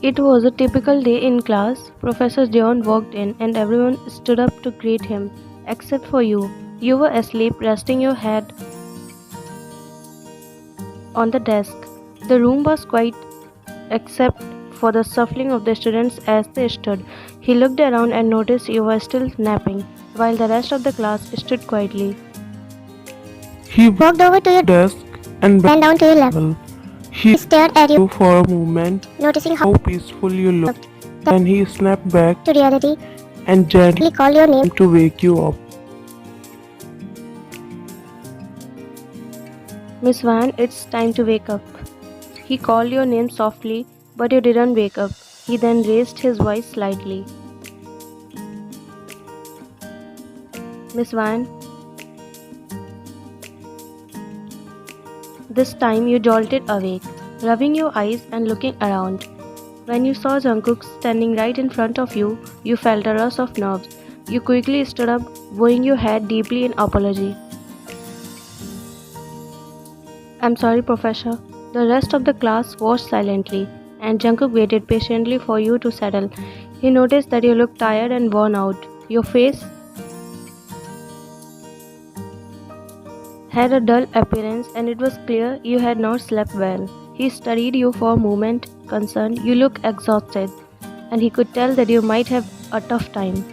It was a typical day in class. Professor John walked in and everyone stood up to greet him, except for you. You were asleep, resting your head on the desk. The room was quiet except for the shuffling of the students as they stood. He looked around and noticed you were still napping, while the rest of the class stood quietly. He walked over to your desk and bent down to your level. He stared at you for a moment, noticing how peaceful you looked. Then he snapped back to reality and gently called your name to wake you up. Miss Van, it's time to wake up. He called your name softly, but you didn't wake up. He then raised his voice slightly. Miss Van. This time you jolted awake, rubbing your eyes and looking around. When you saw Jungkook standing right in front of you, you felt a rush of nerves. You quickly stood up, bowing your head deeply in apology. I'm sorry, Professor. The rest of the class watched silently, and Jungkook waited patiently for you to settle. He noticed that you looked tired and worn out. Your face had a dull appearance and it was clear you had not slept well. He studied you for a moment, concerned. You looked exhausted, and he could tell that you might have a tough time.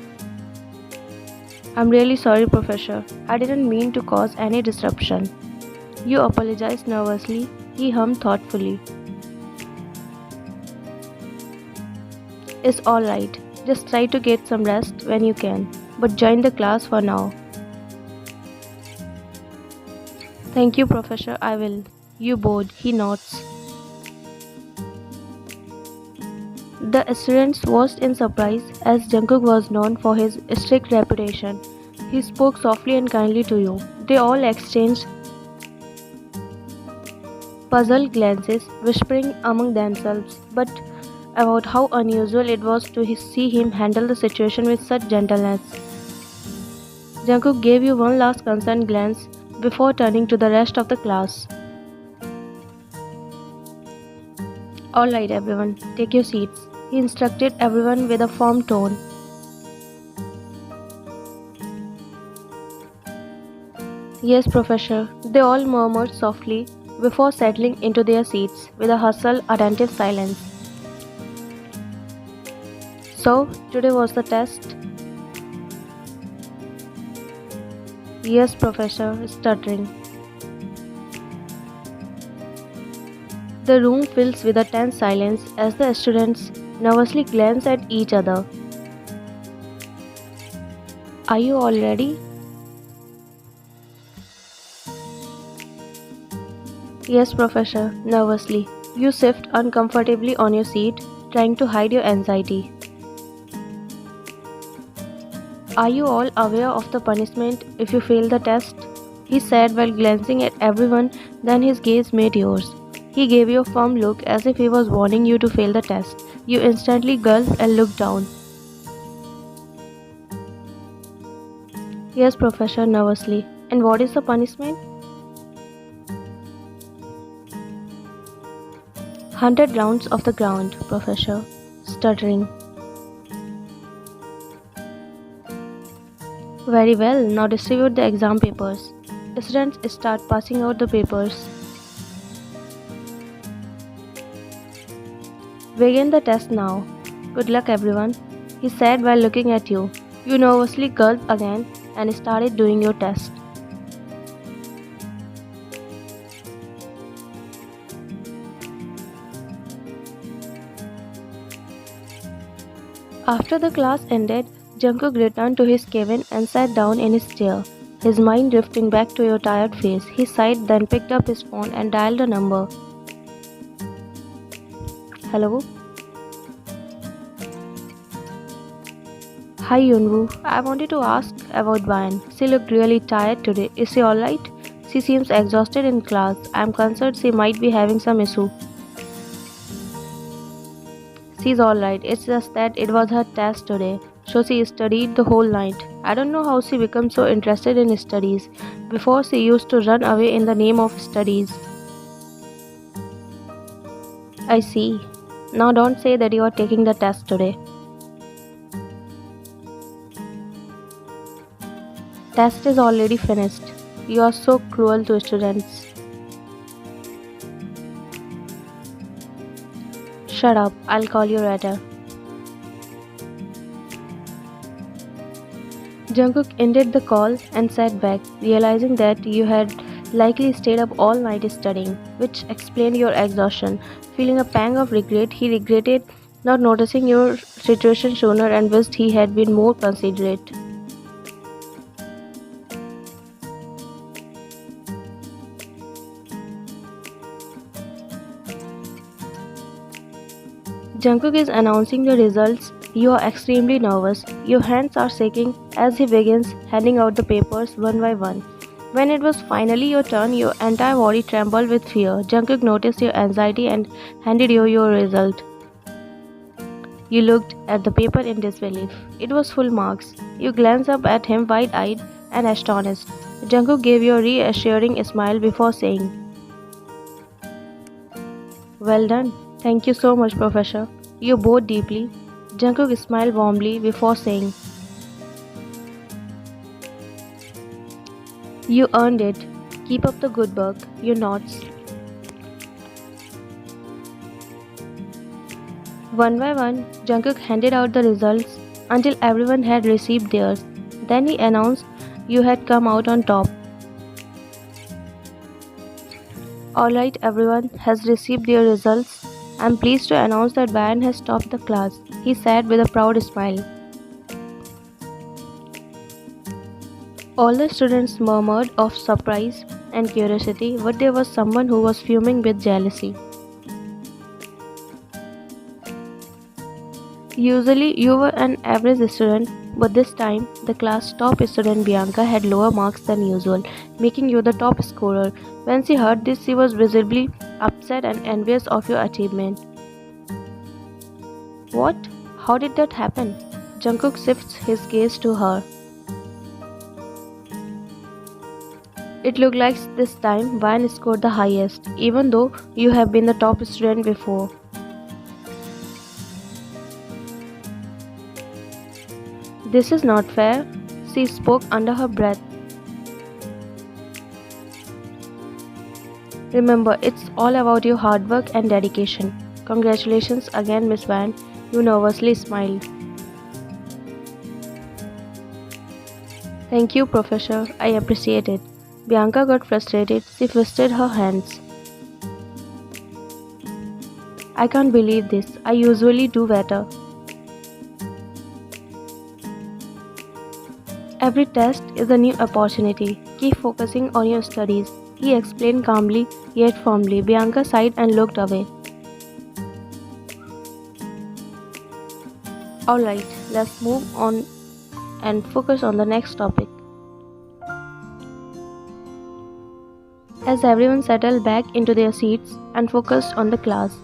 I'm really sorry, Professor. I didn't mean to cause any disruption. You apologized nervously. He hummed thoughtfully. It's alright. Just try to get some rest when you can, but join the class for now. Thank you, Professor. I will. You bowed. He nods. The students watched in surprise as Jungkook was known for his strict reputation. He spoke softly and kindly to you. They all exchanged puzzled glances, whispering among themselves, but about how unusual it was to see him handle the situation with such gentleness. Jungkook gave you one last concerned glance before turning to the rest of the class. Alright everyone, take your seats. He instructed everyone with a firm tone. Yes, Professor, they all murmured softly before settling into their seats with a hustled, attentive silence. So, today was the test? Yes, Professor, stuttering. The room fills with a tense silence as the students nervously glance at each other. Are you all ready? Yes, Professor, nervously. You shift uncomfortably on your seat, trying to hide your anxiety. Are you all aware of the punishment if you fail the test? He said while glancing at everyone, then his gaze met yours. He gave you a firm look as if he was warning you to fail the test. You instantly gulped and looked down. Yes, Professor, nervously. And what is the punishment? 100 rounds of the ground, Professor, stuttering. Very well, now distribute the exam papers. Students start passing out the papers. Begin the test now. Good luck everyone, he said while looking at you. You nervously gulped again and started doing your test. After the class ended, Jungkook returned to his cabin and sat down in his chair, his mind drifting back to your tired face. He sighed, then picked up his phone and dialed a number. Hello? Hi Yunwoo, I wanted to ask about Ban. She looked really tired today. Is she alright? She seems exhausted in class. I am concerned she might be having some issue. She's alright, it's just that it was her test today, so she studied the whole night. I don't know how she became so interested in studies. Before she used to run away in the name of studies. I see. Now don't say that you are taking the test today. Test is already finished. You are so cruel to students. Shut up, I'll call you later. Jungkook ended the call and sat back, realizing that you had likely stayed up all night studying, which explained your exhaustion. Feeling a pang of regret, he regretted not noticing your situation sooner and wished he had been more considerate. Jungkook is announcing the results. You are extremely nervous. Your hands are shaking as he begins handing out the papers one by one. When it was finally your turn, your entire body trembled with fear. Jungkook noticed your anxiety and handed you your result. You looked at the paper in disbelief. It was full marks. You glanced up at him wide-eyed and astonished. Jungkook gave you a reassuring smile before saying, "Well done. Thank you so much, Professor. You bowed deeply." Jungkook smiled warmly before saying, "You earned it. Keep up the good work." You nods. One by one, Jungkook handed out the results until everyone had received theirs. Then he announced you had come out on top. "Alright, everyone has received their results. I'm pleased to announce that Bayan has topped the class," he said with a proud smile. All the students murmured of surprise and curiosity, but there was someone who was fuming with jealousy. Usually, you were an average student, but this time, the class top student Bianca had lower marks than usual, making you the top scorer. When she heard this, she was visibly upset and envious of your achievement. "What? How did that happen?" Jungkook shifts his gaze to her. It looked like this time Bayan scored the highest, even though you have been the top student before. "This is not fair," she spoke under her breath. "Remember, it's all about your hard work and dedication. Congratulations again, Miss Van." You nervously smiled. "Thank you, Professor. I appreciate it." Bianca got frustrated. She twisted her hands. "I can't believe this. I usually do better." "Every test is a new opportunity. Keep focusing on your studies," he explained calmly yet firmly. Bianca sighed and looked away. "Alright, let's move on and focus on the next topic." As everyone settled back into their seats and focused on the class,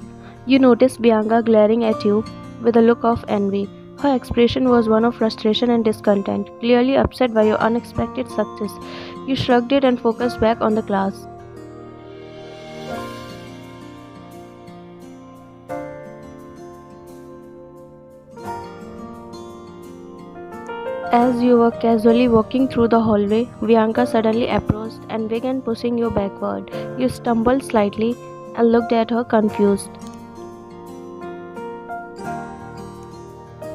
you noticed Bianca glaring at you with a look of envy. Her expression was one of frustration and discontent, clearly upset by your unexpected success. You shrugged it and focused back on the class. As you were casually walking through the hallway, Bianca suddenly approached and began pushing you backward. You stumbled slightly and looked at her confused.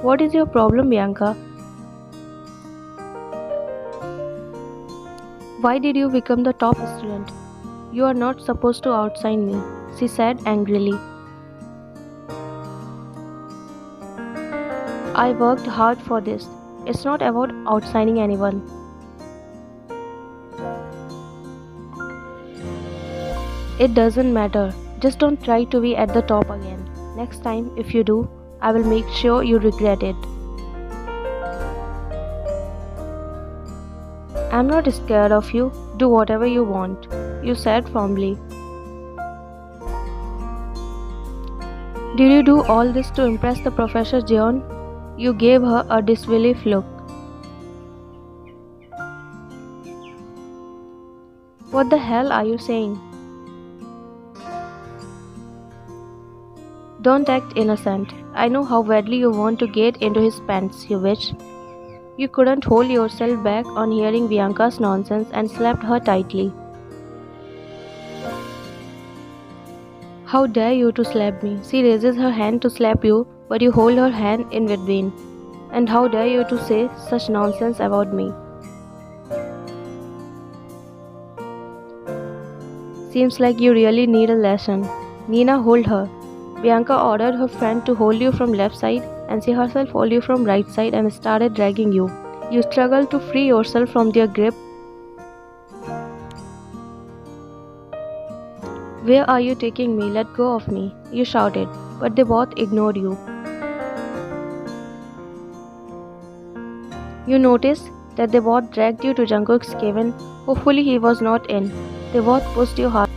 "What is your problem, Bianca? Why did you become the top student? You are not supposed to outshine me," she said angrily. "I worked hard for this. It's not about outshining anyone." "It doesn't matter. Just don't try to be at the top again. Next time, if you do, I will make sure you regret it." "I'm not scared of you. Do whatever you want," you said firmly. "Did you do all this to impress the Professor Jeon?" You gave her a disbelief look. "What the hell are you saying?" Don't act innocent. I know how badly you want to get into his pants, you witch. You couldn't hold yourself back on hearing Bianca's nonsense and slapped her tightly. How dare you to slap me? She raises her hand to slap you, but you hold her hand in between. And how dare you to say such nonsense about me? Seems like you really need a lesson. Nina, hold her. Bianca ordered her friend to hold you from left side and she herself hold you from right side and started dragging you. You struggled to free yourself from their grip. Where are you taking me? Let go of me, you shouted, but they both ignored you. You noticed that they both dragged you to Jungkook's cabin. Hopefully he was not in. They both pushed you hard.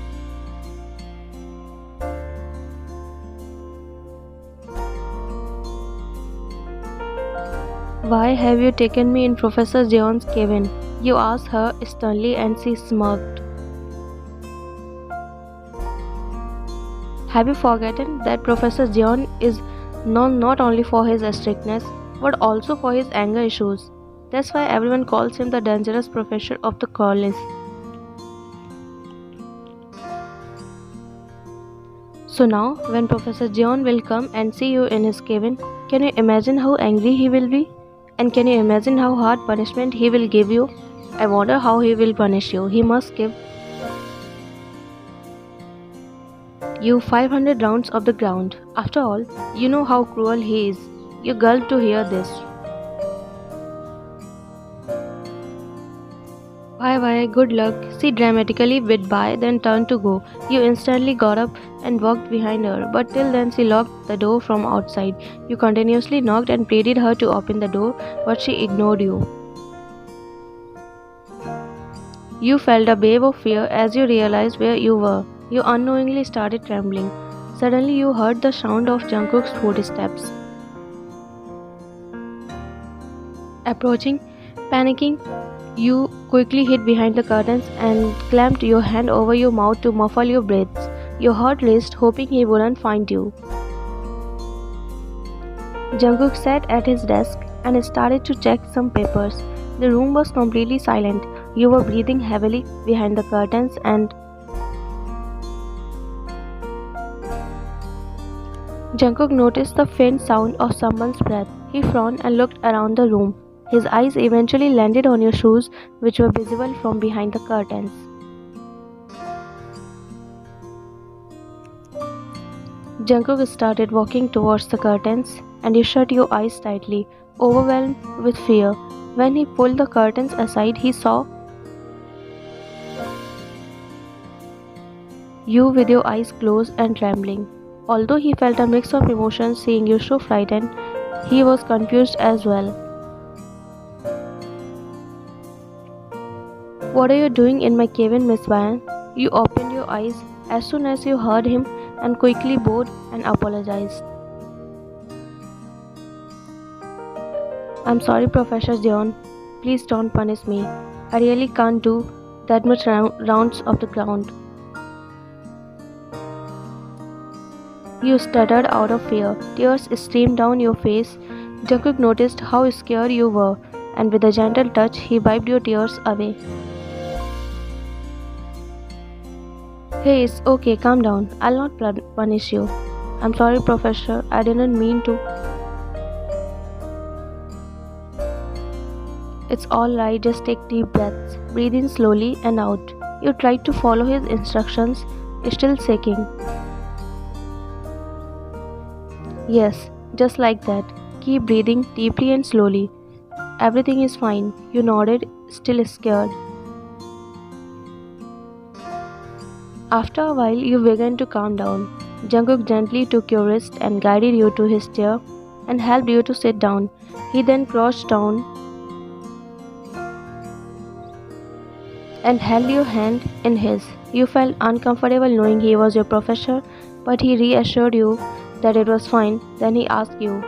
Why have you taken me in Professor Jeon's cabin? You asked her sternly and she smirked. Have you forgotten that Professor Jeon is known not only for his strictness but also for his anger issues? That's why everyone calls him the dangerous professor of the college. So now, when Professor Jeon will come and see you in his cabin, can you imagine how angry he will be? And can you imagine how hard punishment he will give you? I wonder how he will punish you. He must give you 500 rounds of the ground. After all, you know how cruel he is. You gulped to hear this. Bye, good luck. She dramatically bid bye, then turned to go. You instantly got up and walked behind her, but till then she locked the door from outside. You continuously knocked and pleaded her to open the door, but she ignored you. You felt a wave of fear as you realized where you were. You unknowingly started trembling. Suddenly you heard the sound of Jungkook's footsteps approaching. Panicking, you quickly hid behind the curtains and clamped your hand over your mouth to muffle your breaths. Your heart raced, hoping he wouldn't find you. Jungkook sat at his desk and started to check some papers. The room was completely silent. You were breathing heavily behind the curtains and Jungkook noticed the faint sound of someone's breath. He frowned and looked around the room. His eyes eventually landed on your shoes, which were visible from behind the curtains. Jungkook started walking towards the curtains, and you shut your eyes tightly, overwhelmed with fear. When he pulled the curtains aside, he saw you with your eyes closed and trembling. Although he felt a mix of emotions seeing you so frightened, he was confused as well. What are you doing in my cabin, Miss Van? You opened your eyes as soon as you heard him and quickly bowed and apologized. I'm sorry, Professor Jeon. Please don't punish me. I really can't do that much rounds of the ground. You stuttered out of fear. Tears streamed down your face. Jungkook noticed how scared you were, and with a gentle touch, he wiped your tears away. Hey, it's okay, calm down. I'll not punish you. I'm sorry, Professor. I didn't mean to. It's alright, just take deep breaths. Breathe in slowly and out. You tried to follow his instructions, still shaking. Yes, just like that. Keep breathing deeply and slowly. Everything is fine. You nodded, still scared. After a while, you began to calm down. Jungkook gently took your wrist and guided you to his chair and helped you to sit down. He then crouched down and held your hand in his. You felt uncomfortable knowing he was your professor, but he reassured you that it was fine. Then he asked you,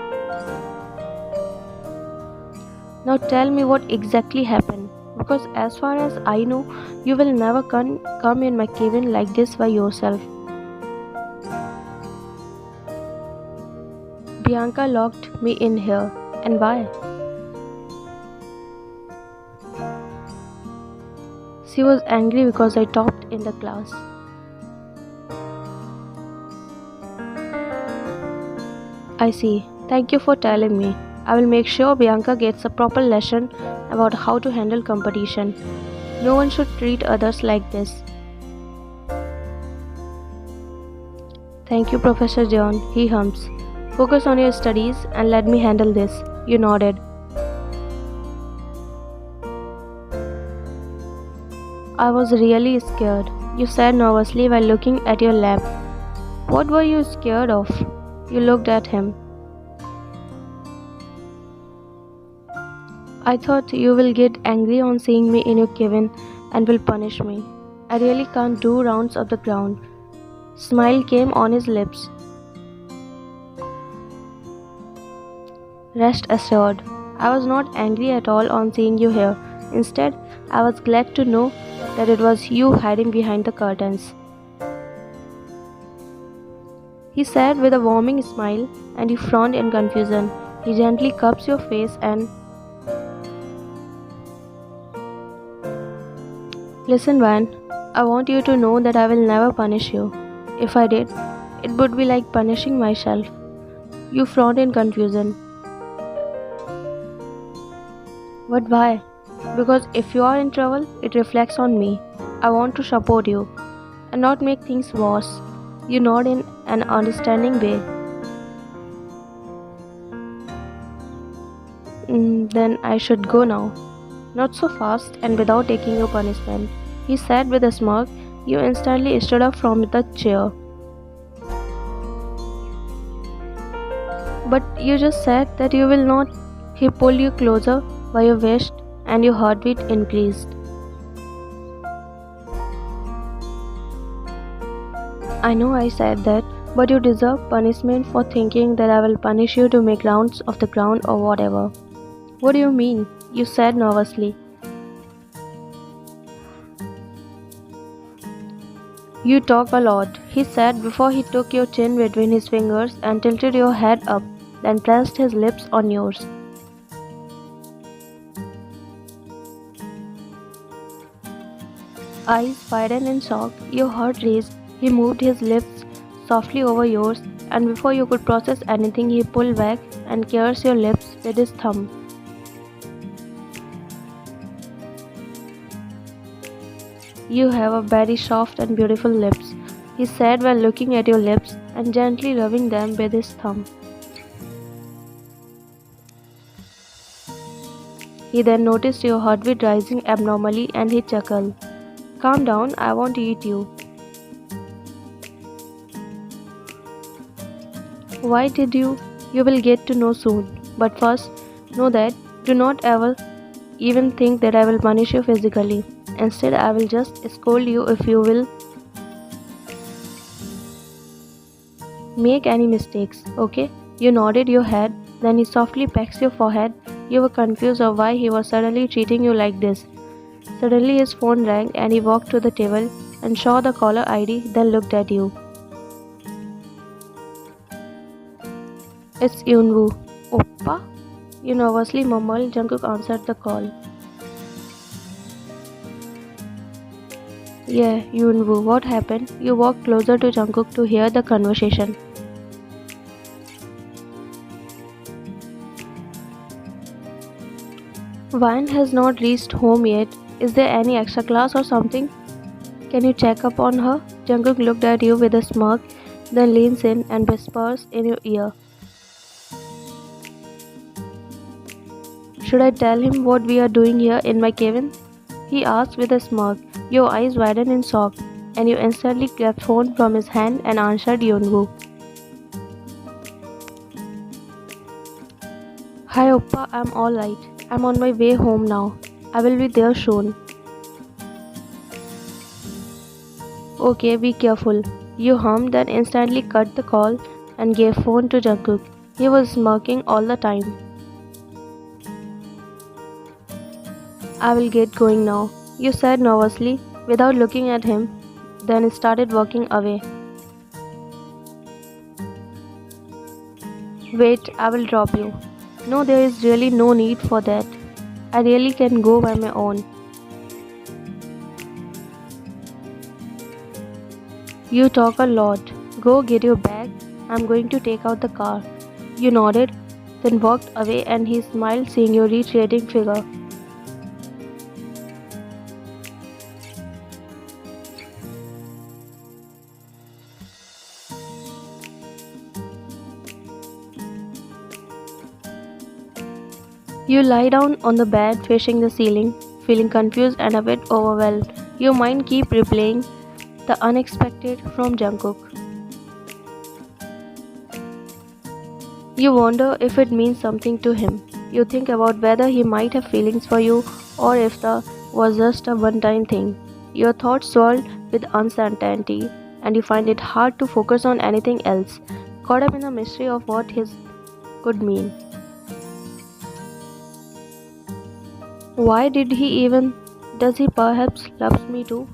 "Now tell me what exactly happened, because as far as I know, you will never come in my cabin like this by yourself." Bianca locked me in here. And why? She was angry because I topped in the class. I see. Thank you for telling me. I will make sure Bianca gets a proper lesson about how to handle competition. No one should treat others like this. Thank you, Professor John, he hums. Focus on your studies and let me handle this. You nodded. I was really scared, you said nervously while looking at your lab. What were you scared of? You looked at him. I thought you will get angry on seeing me in your cabin and will punish me. I really can't do rounds of the ground. Smile came on his lips. Rest assured, I was not angry at all on seeing you here. Instead, I was glad to know that it was you hiding behind the curtains. He said with a warming smile, and he frowned in confusion. He gently cups your face and... Listen, Van, I want you to know that I will never punish you. If I did, it would be like punishing myself. You frowned in confusion. But why? Because if you are in trouble, it reflects on me. I want to support you and not make things worse. You nod in an understanding way. Then I should go now. Not so fast and without taking your punishment, he said with a smirk. You instantly stood up from the chair. But you just said that you will not. He pulled you closer by your waist and your heartbeat increased. I know I said that, but you deserve punishment for thinking that I will punish you to make rounds of the ground or whatever. What do you mean? You said nervously. You talk a lot, he said before he took your chin between his fingers and tilted your head up, then pressed his lips on yours. Eyes widened in shock, your heart raced. He moved his lips softly over yours, and before you could process anything, he pulled back and caressed your lips with his thumb. You have a very soft and beautiful lips, he said while looking at your lips and gently rubbing them with his thumb. He then noticed your heartbeat rising abnormally and he chuckled. Calm down, I won't eat you. Why did you? You will get to know soon. But first, know that do not ever even think that I will punish you physically. Instead, I will just scold you if you will make any mistakes, okay? You nodded your head, then he softly pecks your forehead. You were confused of why he was suddenly treating you like this. Suddenly his phone rang and he walked to the table and saw the caller ID, then looked at you. It's Yunwoo. Oppa? You nervously mumbled. Jungkook answered the call. Yeah, Yunwoo, what happened? You walked closer to Jungkook to hear the conversation. Vine has not reached home yet. Is there any extra class or something? Can you check up on her? Jungkook looked at you with a smirk, then leans in and whispers in your ear. Should I tell him what we are doing here in my cabin? He asked with a smirk. Your eyes widened in shock, and you instantly grabbed phone from his hand and answered Yunwoo. Hi Oppa, I'm alright. I'm on my way home now. I will be there soon. Okay, be careful. You hummed and instantly cut the call and gave phone to Jungkook. He was smirking all the time. I will get going now, you said nervously without looking at him, then started walking away. Wait, I will drop you. No, there is really no need for that. I really can go by my own. You talk a lot. Go get your bag. I'm going to take out the car. You nodded, then walked away and he smiled seeing your retreating figure. You lie down on the bed facing the ceiling, feeling confused and a bit overwhelmed. Your mind keeps replaying the unexpected from Jungkook. You wonder if it means something to him. You think about whether he might have feelings for you or if that was just a one-time thing. Your thoughts swirl with uncertainty and you find it hard to focus on anything else, caught up in the mystery of what his could mean. Why did he even? Does he perhaps loves me too?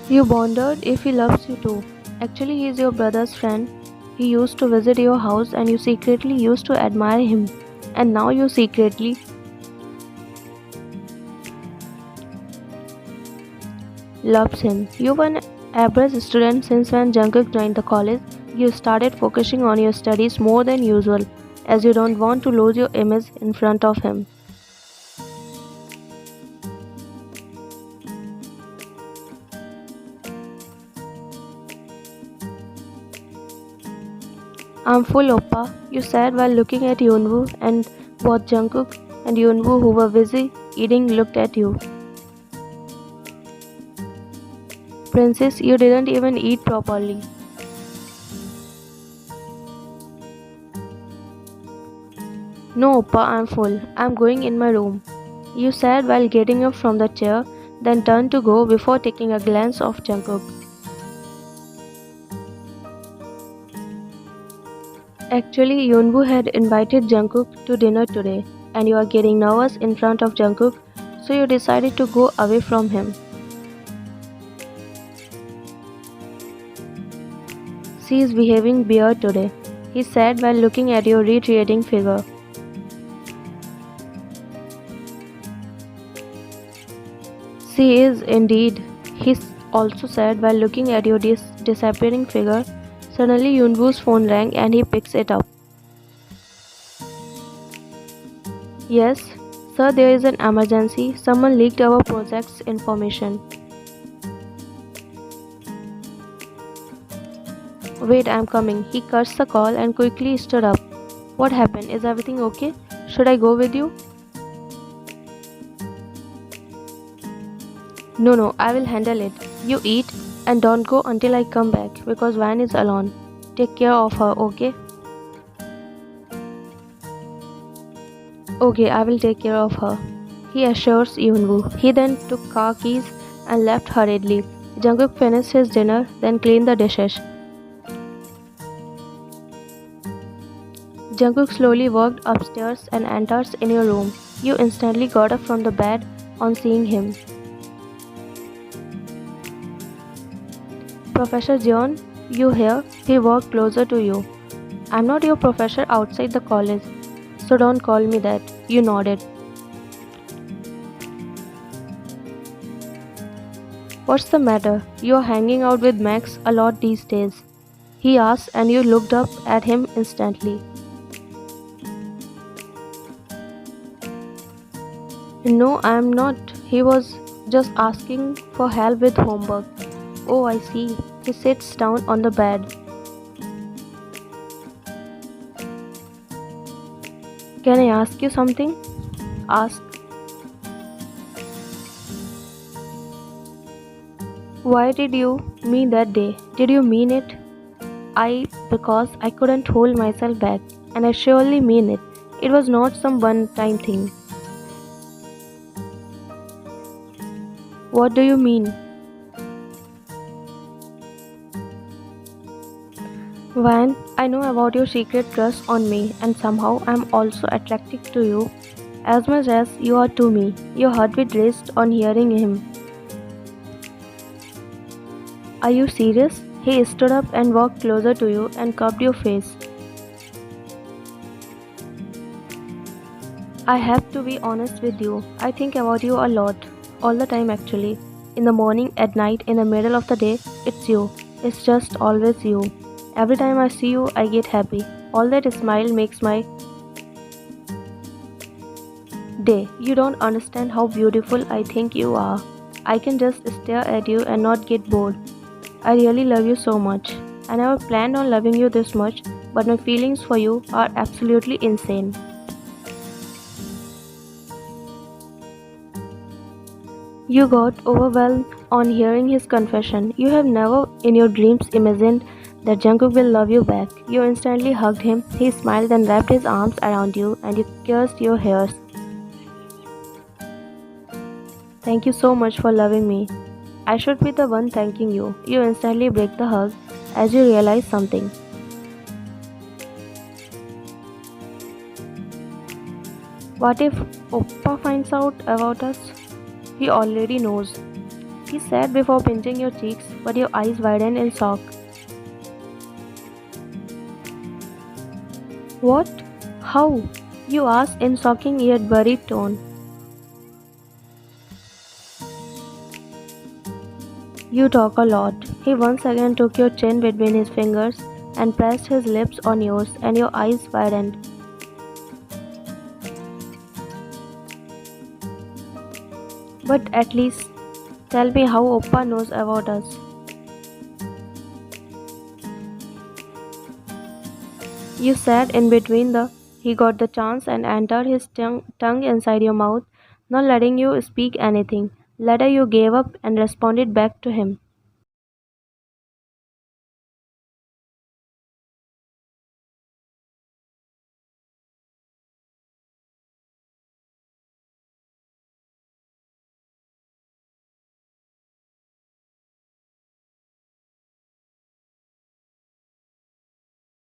You wondered if he loves you too. Actually, he is your brother's friend. He used to visit your house and you secretly used to admire him. And now you secretly loves him. You were an average student since when Jungkook joined the college. You started focusing on your studies more than usual, as you don't want to lose your image in front of him. I'm full, Oppa, you said while looking at Yeonwoo, and both Jungkook and Yeonwoo, who were busy eating, looked at you. Princess, you didn't even eat properly. No, Oppa, I'm full. I'm going in my room, you said while getting up from the chair, then turned to go before taking a glance of Jungkook. Actually, Yeonwoo had invited Jungkook to dinner today, and you are getting nervous in front of Jungkook, so you decided to go away from him. She is behaving weird today, he said while looking at your retreating figure. She is indeed, he also said while looking at your disappearing figure. Suddenly Yeonwoo's phone rang and he picks it up. Yes, sir, there is an emergency. Someone leaked our project's information. Wait, I'm coming. He cuts the call and quickly stood up. What happened? Is everything okay? Should I go with you? No, I will handle it. You eat and don't go until I come back because Van is alone. Take care of her, okay? Okay, I will take care of her, he assures Yeonwoo. He then took car keys and left hurriedly. Jungkook finished his dinner, then cleaned the dishes. Jungkook slowly walked upstairs and enters in your room. You instantly got up from the bed on seeing him. Professor Jeon, you here? He walked closer to you. I'm not your professor outside the college, so don't call me that. You nodded. What's the matter? You're hanging out with Max a lot these days, he asked, and you looked up at him instantly. No, I'm not. He was just asking for help with homework. Oh, I see. He sits down on the bed. Can I ask you something? Ask. Why did you mean that day? Did you mean it? Because I couldn't hold myself back, and I surely mean it. It was not some one-time thing. What do you mean? Van, I know about your secret crush on me, and somehow I'm also attracted to you as much as you are to me. Your heartbeat raced on hearing him. Are you serious? He stood up and walked closer to you and cupped your face. I have to be honest with you. I think about you a lot. All the time actually. In the morning, at night, in the middle of the day, it's you. It's just always you. Every time I see you, I get happy. All that smile makes my day. You don't understand how beautiful I think you are. I can just stare at you and not get bored. I really love you so much. I never planned on loving you this much, but my feelings for you are absolutely insane. You got overwhelmed on hearing his confession. You have never in your dreams imagined that Jungkook will love you back. You instantly hugged him, he smiled and wrapped his arms around you and you kissed your hairs. Thank you so much for loving me. I should be the one thanking you. You instantly break the hug as you realize something. What if Oppa finds out about us? He already knows. He said before pinching your cheeks, but your eyes widened in shock. What? How? You asked in shocking yet worried tone. You talk a lot. He once again took your chin between his fingers and pressed his lips on yours, and your eyes widened. But at least tell me how Oppa knows about us. You said in between he got the chance and entered his tongue inside your mouth, not letting you speak anything. Later you gave up and responded back to him.